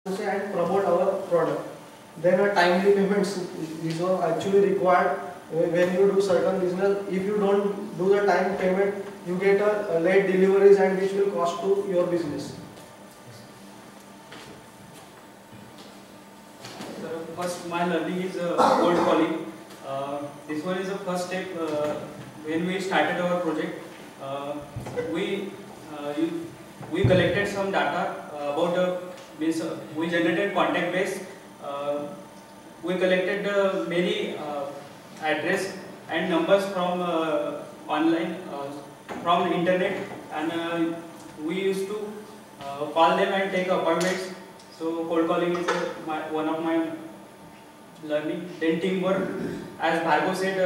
and promote our product. Then a timely payments is actually required when you do certain business. If you don't do the time payment, you get a late deliveries and which will cost to your business. First, my learning is cold calling. This one is the first step when we started our project. We we collected some data about we generated contact base. We collected many address and numbers from online from internet, and we used to call them and take appointments. So cold calling is one of my learning. Then teamwork, as Bhargav said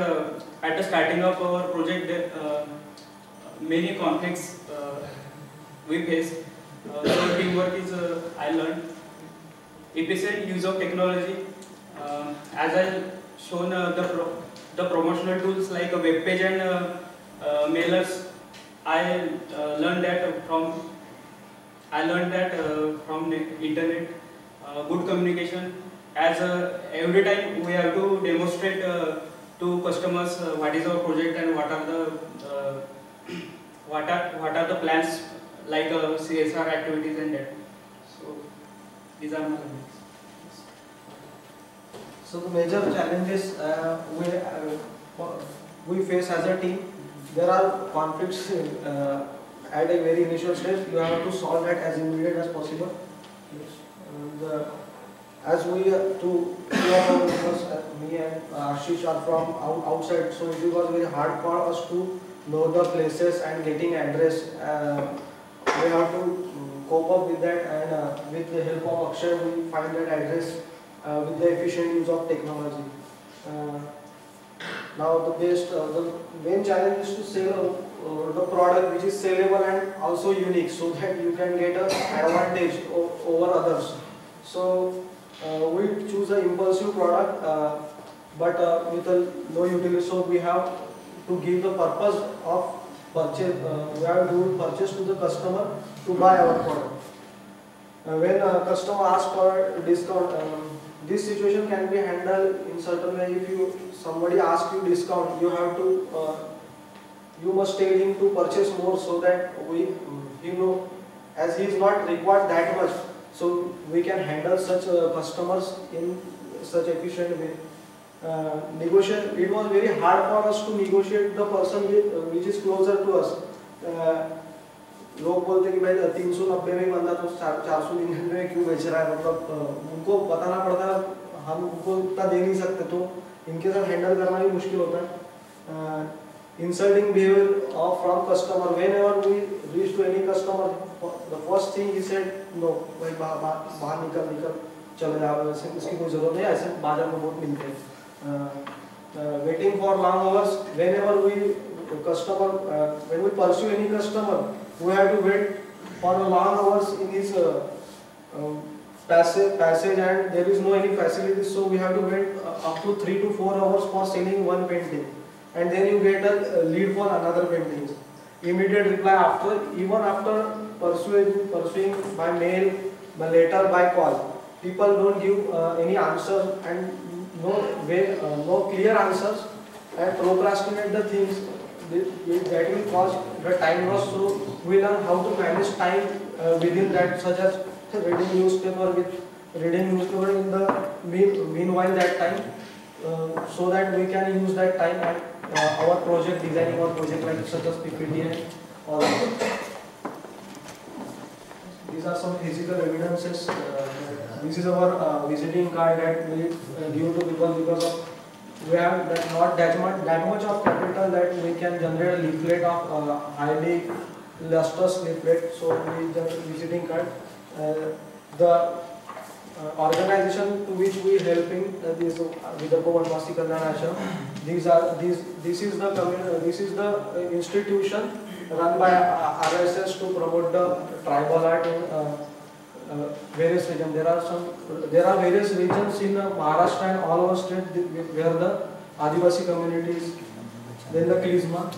at the starting of our project, many conflicts we face. So teamwork is I learned. Efficient use of technology, as I shown the promotional tools like a web page and mailers. I learned that from the internet. Good communication, as every time we have to demonstrate to customers what is our project and what are the what are the plans like CSR activities and that. So these are my learnings. So the major challenges we face as a team, there are conflicts at a very initial stage. You have to solve that as immediate as possible. And, as we two of our members, me and Ashish are from outside, so it was very hard for us to know the places and getting address. We have to cope up with that, and with the help of Akshay, we find that address with the efficient use of technology. Now the main challenge is to sell the product which is sellable and also unique, so that you can get an advantage over others. So we choose an impulsive product, but with a low utility. So we have to give the purpose of purchase. We have to do purchase to the customer to buy our product. When a customer asks for a discount, this situation can be handled in certain way. If somebody asks you discount, you have to you must tell him to purchase more, so that as he is not required that much, so we can handle such customers in such efficient way. Negotiate. It was very hard for us to negotiate the person which is closer to us. लोग बोलते हैं कि भाई 390 में बंदा तो 499 में क्यों बेच रहा है, मतलब उनको बताना पड़ता है, हम उनको इतना दे नहीं सकते, तो इनके साथ हैंडल करना भी मुश्किल होता है. Insulting behavior from customer. Whenever we reach to any customer, the first thing he said, no, भाई बाहर निकल चले जाओ, ऐसे इसकी कोई जरूरत नहीं, ऐसे बाजार में बहुत मिलते हैं. Waiting for long hours. Whenever we when we pursue any customer, we have to wait for a long hours in his passage, and there is no any facilities, so we have to wait up to 3 to 4 hours for selling one painting, and then you get a lead for another painting. Immediate reply even after pursuing by mail, by letter, by call. People don't give any answer, and no clear answers, and procrastinate the things. That will cause the time loss. So we learn how to manage time within that, such as reading newspaper in the meanwhile that time, so that we can use that time at our project, designing our project, like such as PPT and all that. These are some physical evidences. This is our visiting card that we give to people, because of we have not that much of capital that we can generate a leaflet of highly lustrous leaflet. So we generate visiting card. The organization to which we helping is Vidarbha Vanvasi Kalyan Ashram. This is the institution run by RSS to promote the tribal art in various regions. There are various regions in Maharashtra and all over state where the Adivasi communities, then the Klizma.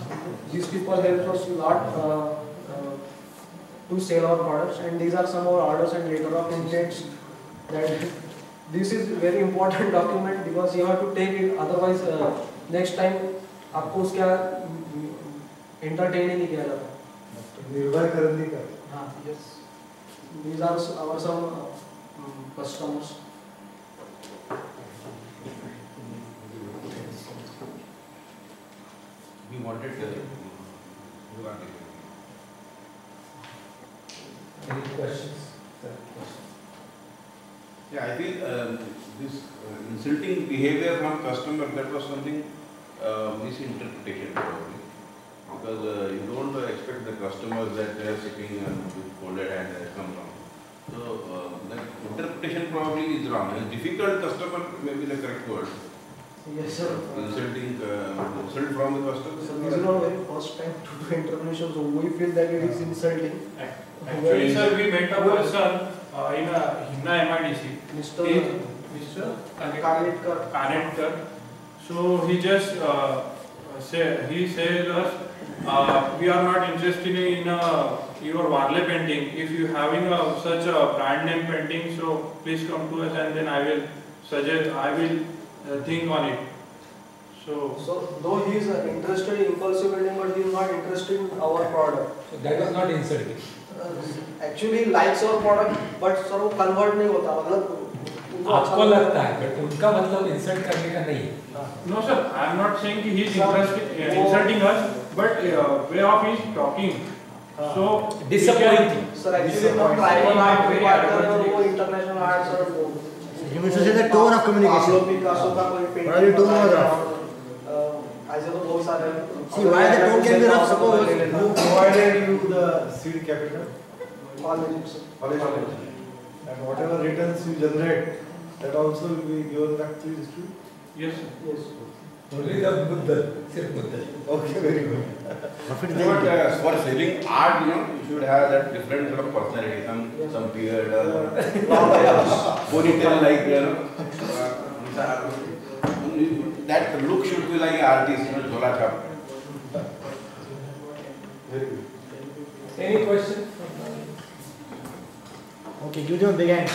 These people help us a lot to sell our products, and these are some of our orders and letter of intents that this is very important document because you have to take it, otherwise next time आपको उसका entertain ही नहीं किया जाता. निर्भर करने का. हाँ, yes. These are our some customers. We wanted Any questions? Yeah, I feel this insulting behavior from customer, that was something misinterpretation probably. Because you don't expect the customers that they are sitting and with folded hand has come from. So that interpretation probably is wrong. A difficult customer may be the correct word. Yes, sir. Insulting, insult from the customer. So this is not very first time to do intervention, so we feel that it is insulting. Actually, sir, we met a person in Himna MIDC. Mr. Kanetkar. So he just said us, we are not interested in your Varle painting. If you having such a brand name painting, so please come to us and then I will suggest, I will think on it. So though he is interested in impulsive building, but he is not interested in our product. So that was not insulting. Actually likes our product, but sir वो convert नहीं होता, मतलब आपको लगता है, but उनका मतलब insult करने का नहीं है. No sir, I am not saying he is insulting us, but way of his talking. So Disappointing. Sir actually no tribal art required, वो international art sir वो. You mean to say the tone of communication? Pablo Picasso का कोई painting. What are you doing with that? ऐसे तो बहुत सारे. See why the tone can be rough. Suppose Who provided you the seed capital? College. College. And whatever returns you generate, that also will be given back to the district? yes sir. Yes. Only the Buddha, sirf Buddha. Okay, very good. profit But for selling art, you should have that different sort of personality, some beard, ponytail like, that look should be like an artist, Jhola chap. Very good. Any question? Okay, give them a big hand.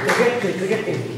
Cricket team.